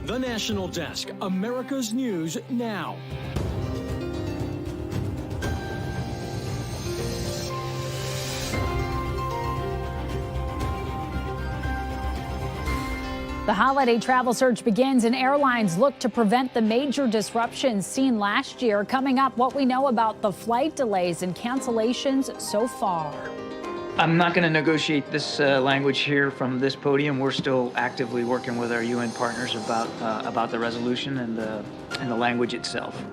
The National Desk, America's News Now. The holiday travel surge begins and airlines look to prevent the major disruptions seen last year. Coming up, what we know about the flight delays and cancellations so far. I'm not going to negotiate this language here from this podium. We're still actively working with our UN partners about the resolution and the language itself.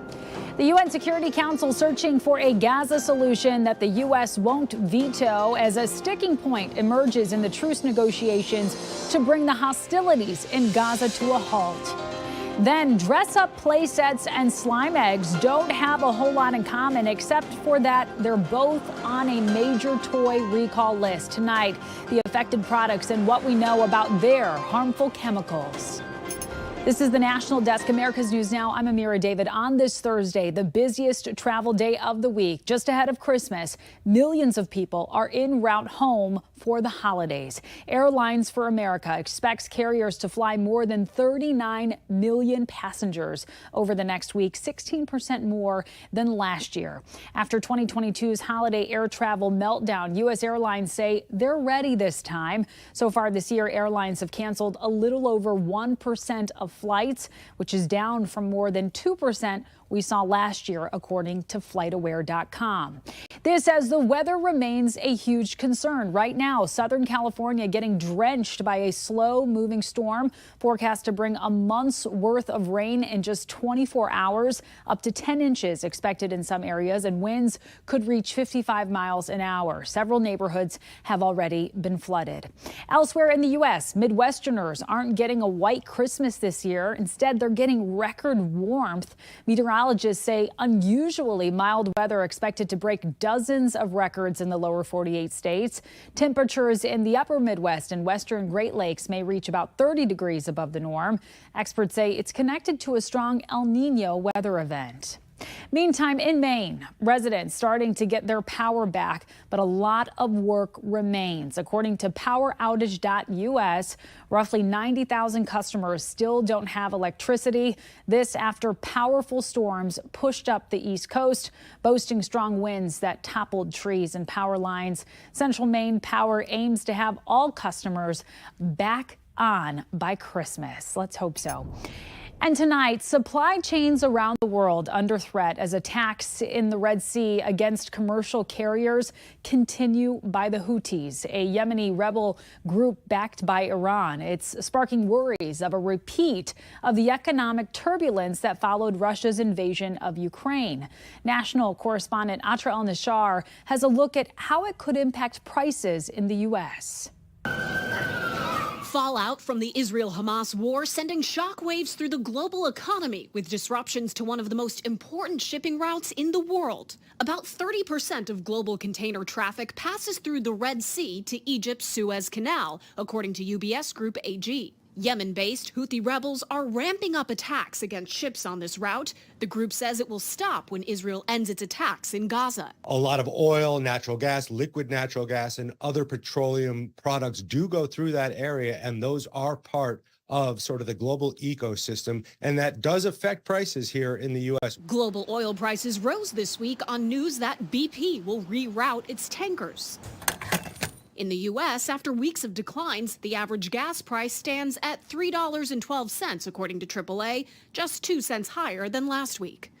The UN Security Council searching for a Gaza solution that the U.S. won't veto as a sticking point emerges in the truce negotiations to bring the hostilities in Gaza to a halt. Then dress-up play sets and slime eggs don't have a whole lot in common, except for that they're both on a major toy recall list. Tonight, the affected products and what we know about their harmful chemicals. This is the National Desk, America's News Now. I'm Amira David. On this Thursday, the busiest travel day of the week, just ahead of Christmas, millions of people are en route home for the holidays. Airlines for America expects carriers to fly more than 39 million passengers over the next week, 16% more than last year. After 2022's holiday air travel meltdown, U.S. airlines say they're ready this time. So far this year, airlines have canceled a little over 1% of flights, which is down from more than 2% we saw last year, according to FlightAware.com. This as the weather remains a huge concern. Right now, Southern California getting drenched by a slow-moving storm forecast to bring a month's worth of rain in just 24 hours, up to 10 inches expected in some areas, and winds could reach 55 miles an hour. Several neighborhoods have already been flooded. Elsewhere in the U.S., Midwesterners aren't getting a white Christmas this year. Instead, they're getting record warmth. Meteorologists say unusually mild weather expected to break dozens of records in the lower 48 states. Temperatures in the upper Midwest and western Great Lakes may reach about 30 degrees above the norm. Experts say it's connected to a strong El Nino weather event. Meantime, in Maine, residents starting to get their power back, but a lot of work remains. According to poweroutage.us, roughly 90,000 customers still don't have electricity. This after powerful storms pushed up the East Coast, boasting strong winds that toppled trees and power lines. Central Maine Power aims to have all customers back on by Christmas. Let's hope so. And tonight, supply chains around the world under threat as attacks in the Red Sea against commercial carriers continue by the Houthis, a Yemeni rebel group backed by Iran. It's sparking worries of a repeat of the economic turbulence that followed Russia's invasion of Ukraine. National correspondent Atra El-Nashar has a look at how it could impact prices in the U.S. Fallout from the Israel-Hamas war sending shockwaves through the global economy with disruptions to one of the most important shipping routes in the world. About 30% of global container traffic passes through the Red Sea to Egypt's Suez Canal, according to UBS Group AG. Yemen-based Houthi rebels are ramping up attacks against ships on this route. The group says it will stop when Israel ends its attacks in Gaza. A lot of oil, natural gas, liquid natural gas, and other petroleum products do go through that area, and those are part of sort of the global ecosystem, and that does affect prices here in the U.S. Global oil prices rose this week on news that BP will reroute its tankers. In the U.S., after weeks of declines, the average gas price stands at $3.12, according to AAA, just 2 cents higher than last week.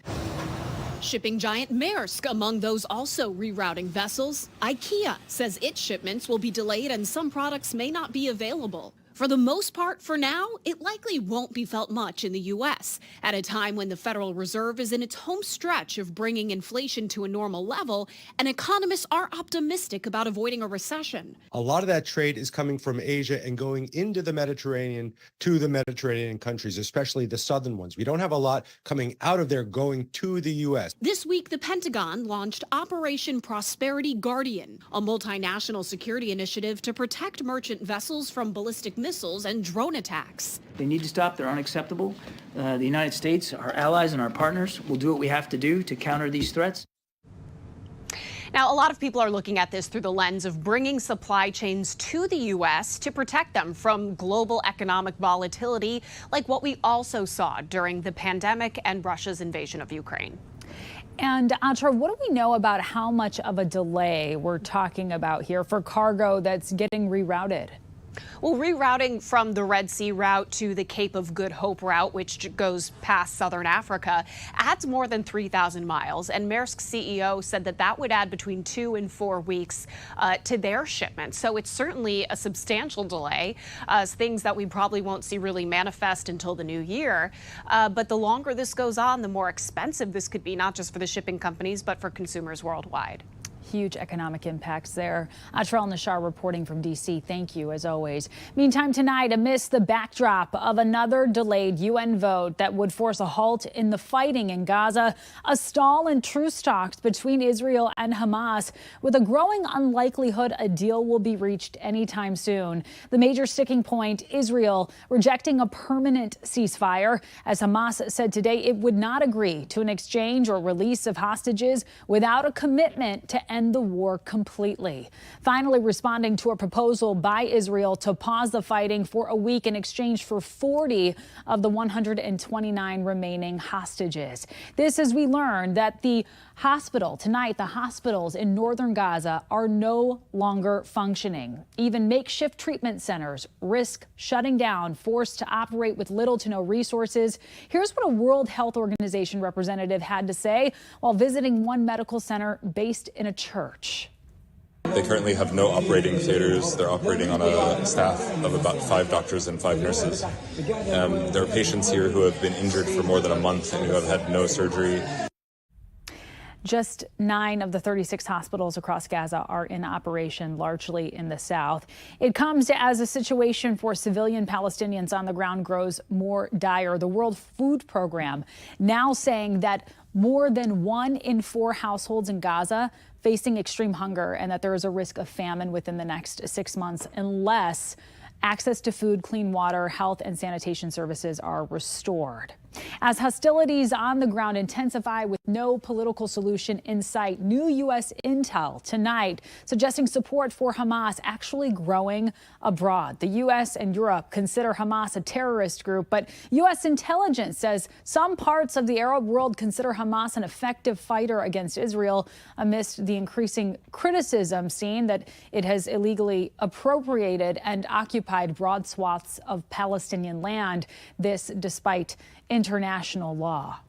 Shipping giant Maersk among those also rerouting vessels. IKEA says its shipments will be delayed and some products may not be available. For the most part, for now, it likely won't be felt much in the U.S. at a time when the Federal Reserve is in its home stretch of bringing inflation to a normal level, and economists are optimistic about avoiding a recession. A lot of that trade is coming from Asia and going into the Mediterranean to the Mediterranean countries, especially the southern ones. We don't have a lot coming out of there going to the U.S. This week, the Pentagon launched Operation Prosperity Guardian, a multinational security initiative to protect merchant vessels from ballistic missiles and drone attacks. They need to stop. They're unacceptable. The United States, our allies and our partners will do what we have to do to counter these threats. Now, a lot of people are looking at this through the lens of bringing supply chains to the U.S. to protect them from global economic volatility, like what we also saw during the pandemic and Russia's invasion of Ukraine. And Atra, what do we know about how much of a delay we're talking about here for cargo that's getting rerouted? Well, rerouting from the Red Sea route to the Cape of Good Hope route, which goes past southern Africa, adds more than 3,000 miles. And Maersk's CEO said that that would add between 2 and 4 weeks to their shipments. So it's certainly a substantial delay, things that we probably won't see really manifest until the new year. But the longer this goes on, the more expensive this could be, not just for the shipping companies, but for consumers worldwide. Huge economic impacts there. Atrel Nashar reporting from D.C. Thank you, as always. Meantime, tonight, amidst the backdrop of another delayed UN vote that would force a halt in the fighting in Gaza, a stall in truce talks between Israel and Hamas, with a growing unlikelihood a deal will be reached anytime soon. The major sticking point, Israel rejecting a permanent ceasefire, as Hamas said today it would not agree to an exchange or release of hostages without a commitment to end the war completely. Finally, responding to a proposal by Israel to pause the fighting for a week in exchange for 40 of the 129 remaining hostages. This as we learn that the hospitals in northern Gaza are no longer functioning. Even makeshift treatment centers risk shutting down, forced to operate with little to no resources. Here's what a World Health Organization representative had to say while visiting one medical center based in a church. They currently have no operating theaters. They're operating on a staff of about 5 doctors and 5 nurses. There are patients here who have been injured for more than a month and who have had no surgery. Just 9 of the 36 hospitals across Gaza are in operation, largely in the south. It comes as a situation for civilian Palestinians on the ground grows more dire. The World Food Program now saying that more than 1 in 4 households in Gaza facing extreme hunger and that there is a risk of famine within the next 6 months unless access to food, clean water, health and sanitation services are restored. As hostilities on the ground intensify with no political solution in sight, new U.S. intel tonight suggesting support for Hamas actually growing abroad. The U.S. and Europe consider Hamas a terrorist group, but U.S. intelligence says some parts of the Arab world consider Hamas an effective fighter against Israel amidst the increasing criticism seen that it has illegally appropriated and occupied broad swaths of Palestinian land, this despite international law.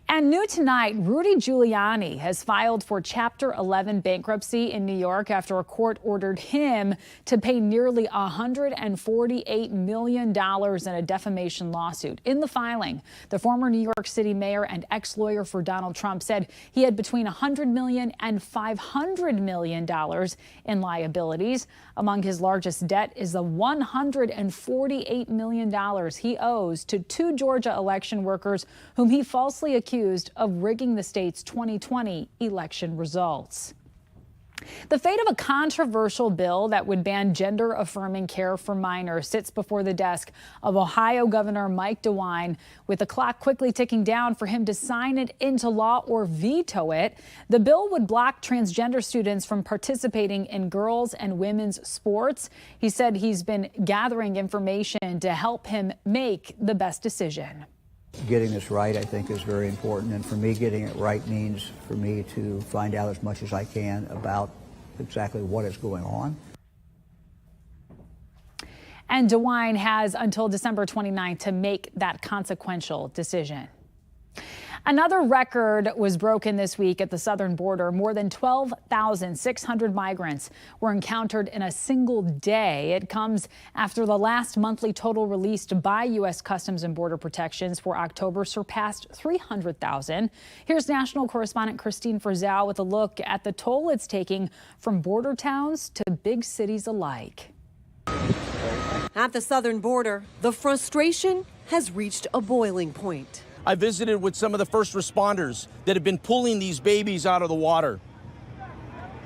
And new tonight, Rudy Giuliani has filed for Chapter 11 bankruptcy in New York after a court ordered him to pay nearly $148 million in a defamation lawsuit. In the filing, the former New York City mayor and ex-lawyer for Donald Trump said he had between $100 million and $500 million in liabilities. Among his largest debt is the $148 million he owes to 2 Georgia election workers whom he falsely accused of rigging the state's 2020 election results. The fate of a controversial bill that would ban gender-affirming care for minors sits before the desk of Ohio Governor Mike DeWine, with the clock quickly ticking down for him to sign it into law or veto it. The bill would block transgender students from participating in girls' and women's sports. He said he's been gathering information to help him make the best decision. Getting this right, I think, is very important. And for me, getting it right means for me to find out as much as I can about exactly what is going on. And DeWine has until December 29th to make that consequential decision. Another record was broken this week at the southern border. More than 12,600 migrants were encountered in a single day. It comes after the last monthly total released by U.S. Customs and Border Protections for October surpassed 300,000. Here's national correspondent Christine Frizzell with a look at the toll it's taking from border towns to big cities alike. At the southern border, the frustration has reached a boiling point. I visited with some of the first responders that have been pulling these babies out of the water.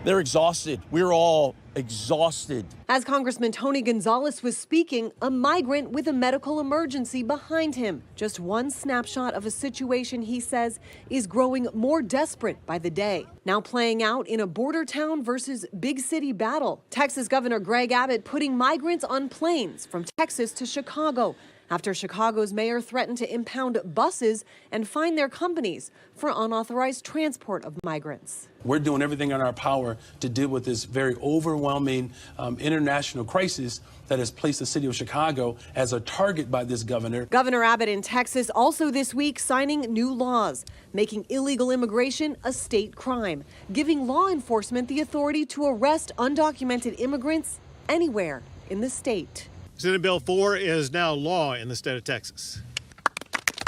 They're exhausted. We're all exhausted. As Congressman Tony Gonzalez was speaking, a migrant with a medical emergency behind him. Just one snapshot of a situation he says is growing more desperate by the day. Now playing out in a border town versus big city battle. Texas Governor Greg Abbott putting migrants on planes from Texas to Chicago after Chicago's mayor threatened to impound buses and fine their companies for unauthorized transport of migrants. We're doing everything in our power to deal with this very overwhelming international crisis that has placed the city of Chicago as a target by this governor. Governor Abbott in Texas also this week signing new laws, making illegal immigration a state crime, giving law enforcement the authority to arrest undocumented immigrants anywhere in the state. Senate Bill 4 is now law in the state of Texas.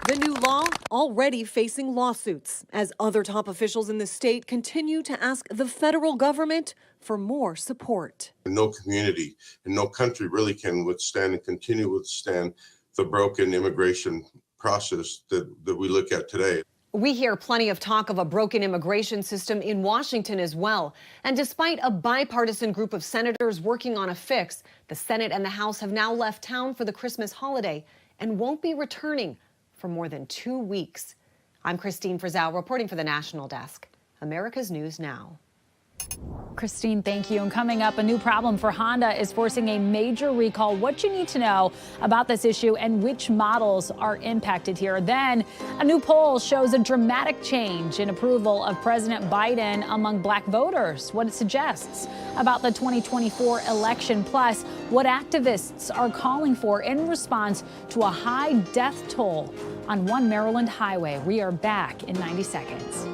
The new law already facing lawsuits as other top officials in the state continue to ask the federal government for more support. No community and no country really can withstand and continue to withstand the broken immigration process that we look at today. We hear plenty of talk of a broken immigration system in Washington as well. And despite a bipartisan group of senators working on a fix, the Senate and the House have now left town for the Christmas holiday and won't be returning for more than 2 weeks. I'm Christine Frizzell reporting for the National Desk, America's News Now. Christine, thank you. And coming up, a new problem for Honda is forcing a major recall. What you need to know about this issue and which models are impacted here. Then a new poll shows a dramatic change in approval of President Biden among black voters, what it suggests about the 2024 election, plus what activists are calling for in response to a high death toll on one Maryland highway. We are back in 90 seconds.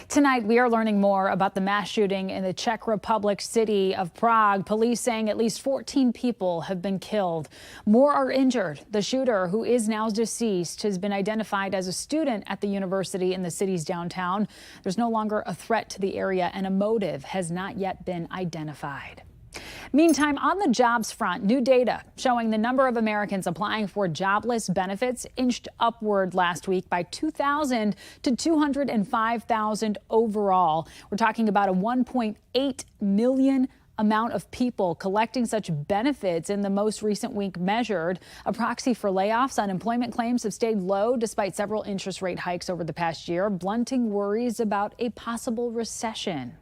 Tonight, we are learning more about the mass shooting in the Czech Republic city of Prague. Police saying at least 14 people have been killed. More are injured. The shooter, who is now deceased, has been identified as a student at the university in the city's downtown. There's no longer a threat to the area, and a motive has not yet been identified. Meantime, on the jobs front, new data showing the number of Americans applying for jobless benefits inched upward last week by 2,000 to 205,000 overall. We're talking about a 1.8 million amount of people collecting such benefits in the most recent week measured. A proxy for layoffs, unemployment claims have stayed low despite several interest rate hikes over the past year, blunting worries about a possible recession.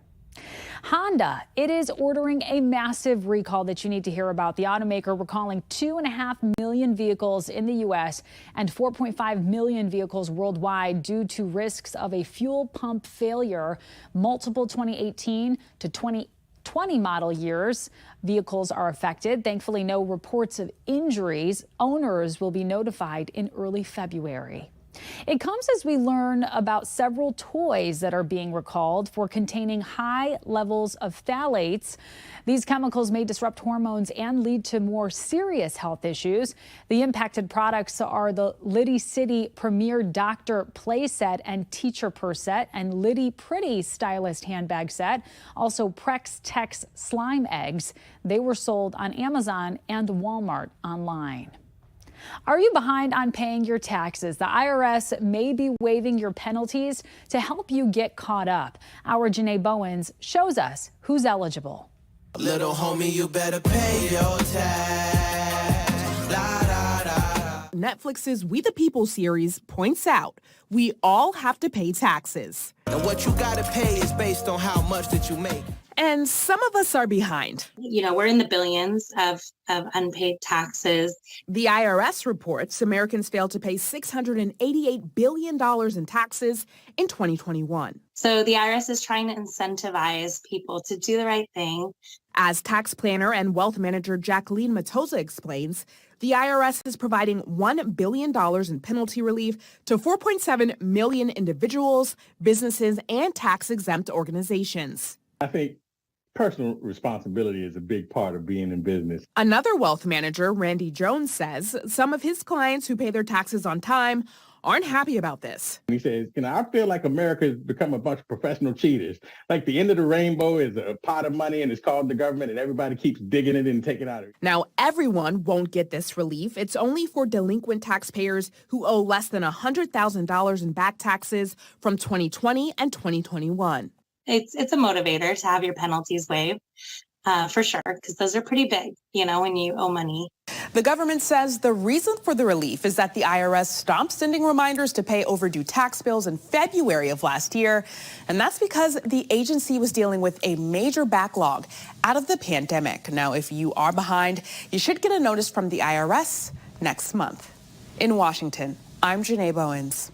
Honda, it is ordering a massive recall that you need to hear about. The automaker recalling 2.5 million vehicles in the U.S. and 4.5 million vehicles worldwide due to risks of a fuel pump failure. Multiple 2018 to 2020 model years vehicles are affected. Thankfully, no reports of injuries. Owners will be notified in early February. It comes as we learn about several toys that are being recalled for containing high levels of phthalates. These chemicals may disrupt hormones and lead to more serious health issues. The impacted products are the Liddy City Premier Doctor Play Set and Teacher Purse Set and Liddy Pretty Stylist Handbag Set. Also Prex Tex Slime Eggs. They were sold on Amazon and Walmart online. Are you behind on paying your taxes? The IRS may be waiving your penalties to help you get caught up. Our Janae Bowens shows us who's eligible. Little homie, you better pay your tax. La, da, da. Netflix's We the People series points out we all have to pay taxes. And what you gotta pay is based on how much that you make. And some of us are behind. You know, we're in the billions of unpaid taxes. The IRS reports Americans failed to pay $688 billion in taxes in 2021. So the IRS is trying to incentivize people to do the right thing. As tax planner and wealth manager Jacqueline Matosa explains, the IRS is providing $1 billion in penalty relief to 4.7 million individuals, businesses, and tax-exempt organizations. I think personal responsibility is a big part of being in business. Another wealth manager, Randy Jones, says some of his clients who pay their taxes on time aren't happy about this. He says, I feel like America has become a bunch of professional cheaters. Like the end of the rainbow is a pot of money and it's called the government and everybody keeps digging it and taking it out of it. Now, everyone won't get this relief. It's only for delinquent taxpayers who owe less than $100,000 in back taxes from 2020 and 2021. It's a motivator to have your penalties waived, for sure, because those are pretty big, when you owe money. The government says the reason for the relief is that the IRS stopped sending reminders to pay overdue tax bills in February of last year. And that's because the agency was dealing with a major backlog out of the pandemic. Now, if you are behind, you should get a notice from the IRS next month. In Washington, I'm Janae Bowens.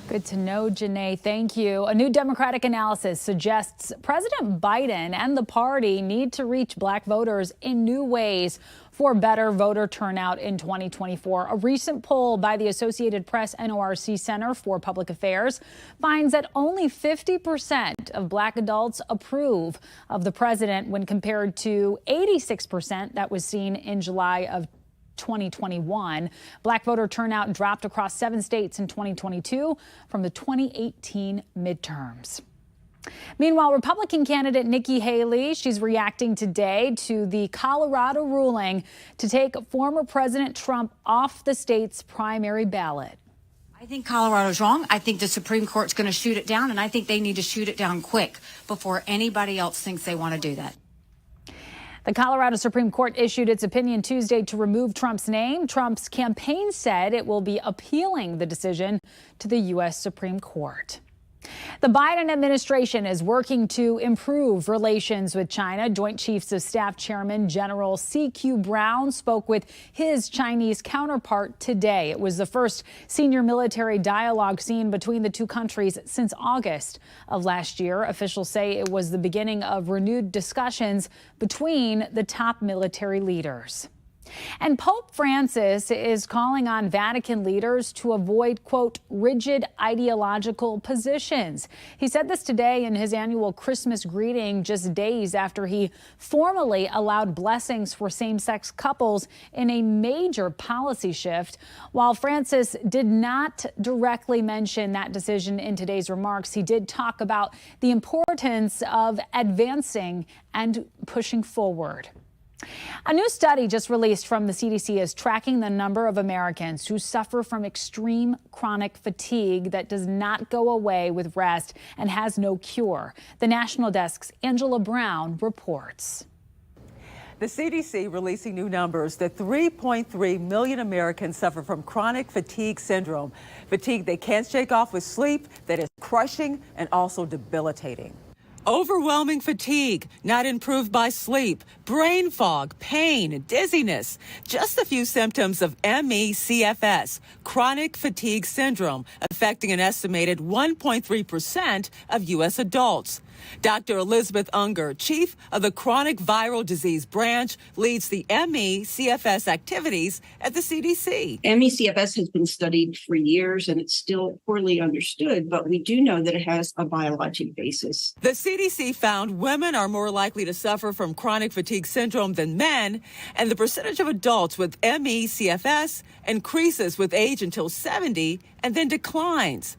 Good to know, Janae. Thank you. A new Democratic analysis suggests President Biden and the party need to reach black voters in new ways for better voter turnout in 2024. A recent poll by the Associated Press NORC Center for Public Affairs finds that only 50% of black adults approve of the president when compared to 86% that was seen in July of 2021. Black voter turnout dropped across 7 states in 2022 from the 2018 midterms. Meanwhile, Republican candidate Nikki Haley, she's reacting today to the Colorado ruling to take former President Trump off the state's primary ballot. I think Colorado's wrong. I think the Supreme Court's going to shoot it down, and I think they need to shoot it down quick before anybody else thinks they want to do that. The Colorado Supreme Court issued its opinion Tuesday to remove Trump's name. Trump's campaign said it will be appealing the decision to the U.S. Supreme Court. The Biden administration is working to improve relations with China. Joint Chiefs of Staff Chairman General C.Q. Brown spoke with his Chinese counterpart today. It was the first senior military dialogue seen between the two countries since August of last year. Officials say it was the beginning of renewed discussions between the top military leaders. And Pope Francis is calling on Vatican leaders to avoid, quote, rigid ideological positions. He said this today in his annual Christmas greeting, just days after he formally allowed blessings for same-sex couples in a major policy shift. While Francis did not directly mention that decision in today's remarks, he did talk about the importance of advancing and pushing forward. A new study just released from the CDC is tracking the number of Americans who suffer from extreme chronic fatigue that does not go away with rest and has no cure. The National Desk's Angela Brown reports. The CDC releasing new numbers that 3.3 million Americans suffer from chronic fatigue syndrome. Fatigue they can't shake off with sleep that is crushing and also debilitating. Overwhelming fatigue, not improved by sleep, brain fog, pain, dizziness. Just a few symptoms of ME/CFS, chronic fatigue syndrome, affecting an estimated 1.3% of U.S. adults. Dr. Elizabeth Unger, chief of the Chronic Viral Disease Branch, leads the ME/CFS activities at the CDC. ME/CFS has been studied for years and it's still poorly understood, but we do know that it has a biologic basis. The CDC found women are more likely to suffer from chronic fatigue syndrome than men, and the percentage of adults with ME/CFS increases with age until 70 and then declines.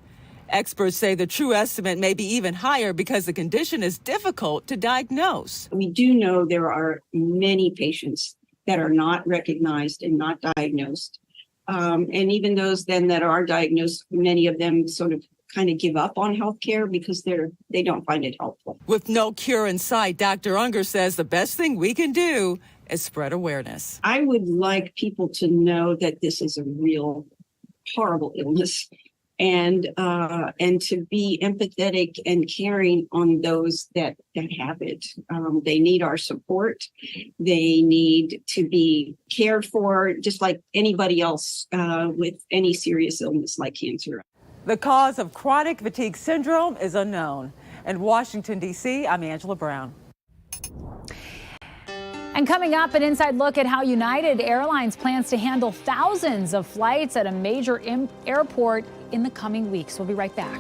Experts say the true estimate may be even higher because the condition is difficult to diagnose. We do know there are many patients that are not recognized and not diagnosed. And even those then that are diagnosed, many of them sort of kind of give up on healthcare because they don't find it helpful. With no cure in sight, Dr. Unger says the best thing we can do is spread awareness. I would like people to know that this is a real horrible illness. And to be empathetic and caring on those that have it. They need our support. They need to be cared for just like anybody else with any serious illness like cancer. The cause of chronic fatigue syndrome is unknown. In Washington, D.C., I'm Angela Brown. And coming up, an inside look at how United Airlines plans to handle thousands of flights at a major airport in the coming weeks. We'll be right back.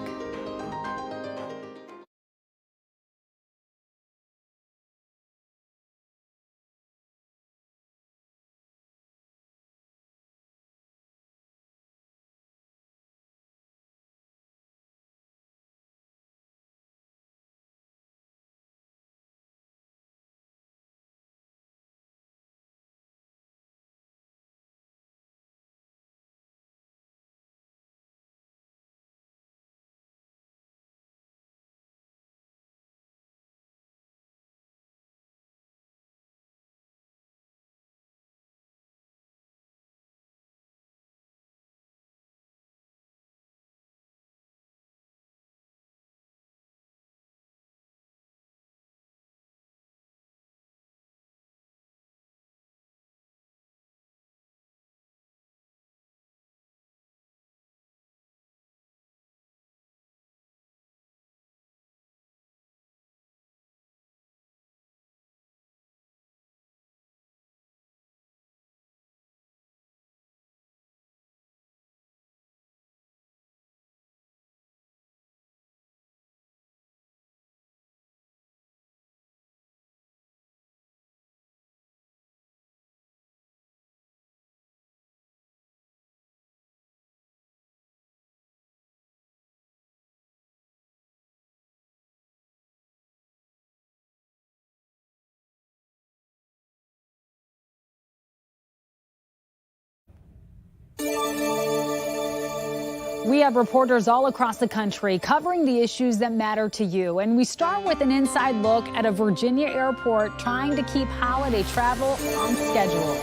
We have reporters all across the country covering the issues that matter to you. And we start with an inside look at a Virginia airport trying to keep holiday travel on schedule.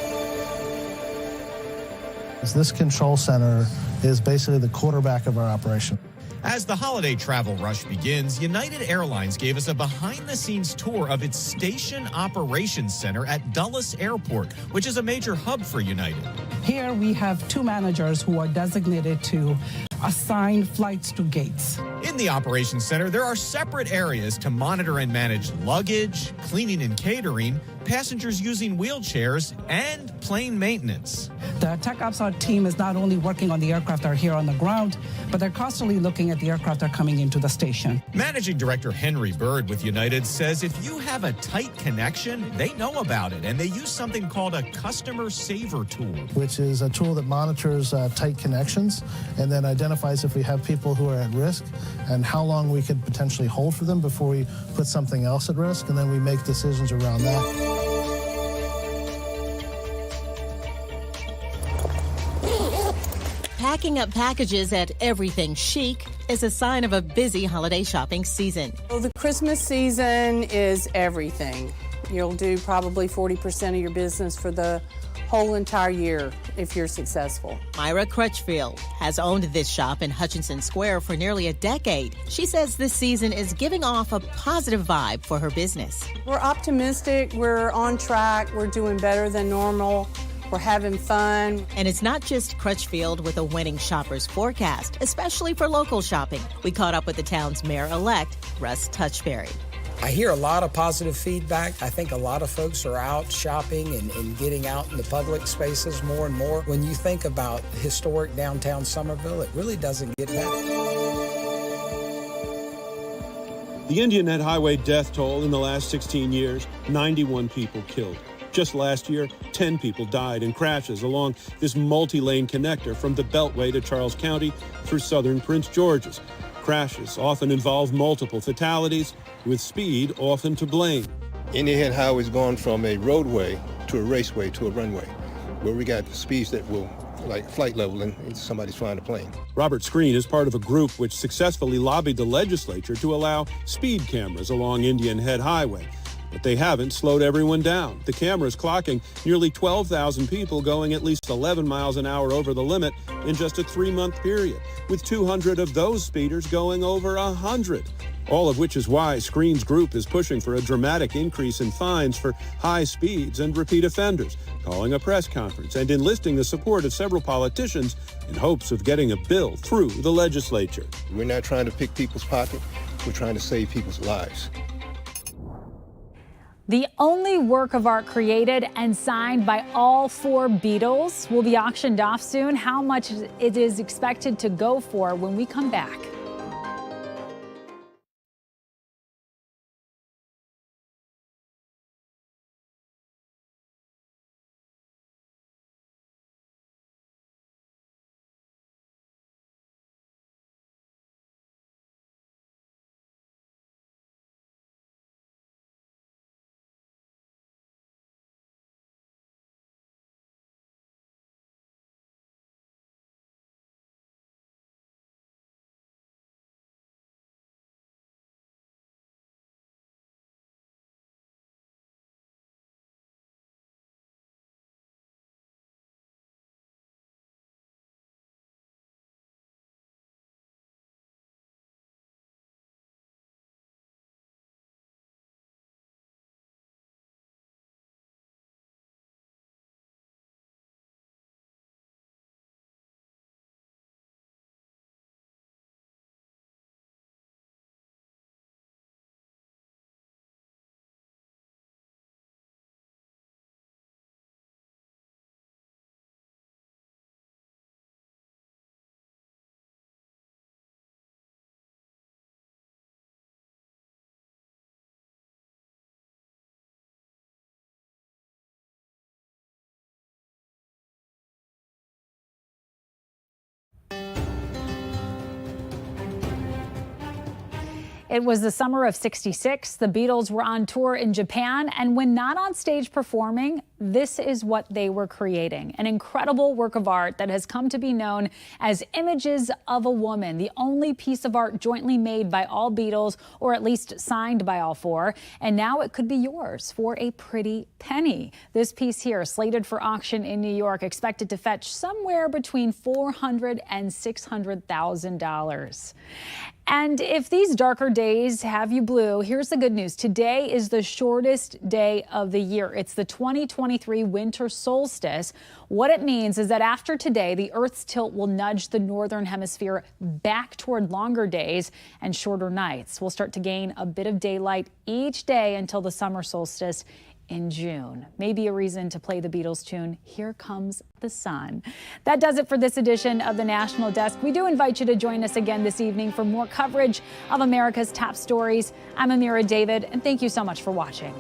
This control center is basically the quarterback of our operation. As the holiday travel rush begins, United Airlines gave us a behind-the-scenes tour of its Station Operations Center at Dulles Airport, which is a major hub for United. Here we have two managers who are designated to assign flights to gates. In the Operations Center, there are separate areas to monitor and manage luggage, cleaning and catering, passengers using wheelchairs, and plane maintenance. The Tech Ops team is not only working on the aircraft that are here on the ground, but they're constantly looking at the aircraft that are coming into the station. Managing Director Henry Bird with United says if you have a tight connection, they know about it, and they use something called a customer saver tool. Which is a tool that monitors tight connections and then identifies if we have people who are at risk and how long we could potentially hold for them before we put something else at risk, and then we make decisions around that. Packing up packages at Everything Chic is a sign of a busy holiday shopping season. Well, the Christmas season is everything. You'll do probably 40% of your business for the whole entire year if you're successful. Myra Crutchfield has owned this shop in Hutchinson Square for nearly a decade. She says this season is giving off a positive vibe for her business. We're optimistic, we're on track, we're doing better than normal. We're having fun. And it's not just Crutchfield with a winning shopper's forecast, especially for local shopping. We caught up with the town's mayor-elect, Russ Touchberry. I hear a lot of positive feedback. I think a lot of folks are out shopping and getting out in the public spaces more and more. When you think about historic downtown Somerville, it really doesn't get better. The Indian Head Highway death toll in the last 16 years, 91 people killed. Just last year, 10 people died in crashes along this multi-lane connector from the Beltway to Charles County through southern Prince George's. Crashes often involve multiple fatalities, with speed often to blame. Indian Head Highway's gone from a roadway to a raceway to a runway, where we got speeds that will, like flight level, and somebody's flying a plane. Robert Screen is part of a group which successfully lobbied the legislature to allow speed cameras along Indian Head Highway. But they haven't slowed everyone down. The cameras clocking nearly 12,000 people going at least 11 miles an hour over the limit in just a 3-month period, with 200 of those speeders going over 100. All of which is why Screen's group is pushing for a dramatic increase in fines for high speeds and repeat offenders, calling a press conference and enlisting the support of several politicians in hopes of getting a bill through the legislature. We're not trying to pick people's pocket, we're trying to save people's lives. The only work of art created and signed by all 4 Beatles will be auctioned off soon. How much it is expected to go for when we come back. It was the summer of '66. The Beatles were on tour in Japan, and when not on stage performing, this is what they were creating. An incredible work of art that has come to be known as Images of a Woman, the only piece of art jointly made by all Beatles, or at least signed by all 4. And now it could be yours for a pretty penny. This piece here, slated for auction in New York, expected to fetch somewhere between $400,000 and $600,000. And if these darker days have you blue, here's the good news. Today is the shortest day of the year. It's the 2023 winter solstice. What it means is that after today, the Earth's tilt will nudge the northern hemisphere back toward longer days and shorter nights. We'll start to gain a bit of daylight each day until the summer solstice in June. Maybe a reason to play the Beatles tune, Here Comes the Sun. That does it for this edition of the National Desk. We do invite you to join us again this evening for more coverage of America's top stories. I'm Amira David, and thank you so much for watching.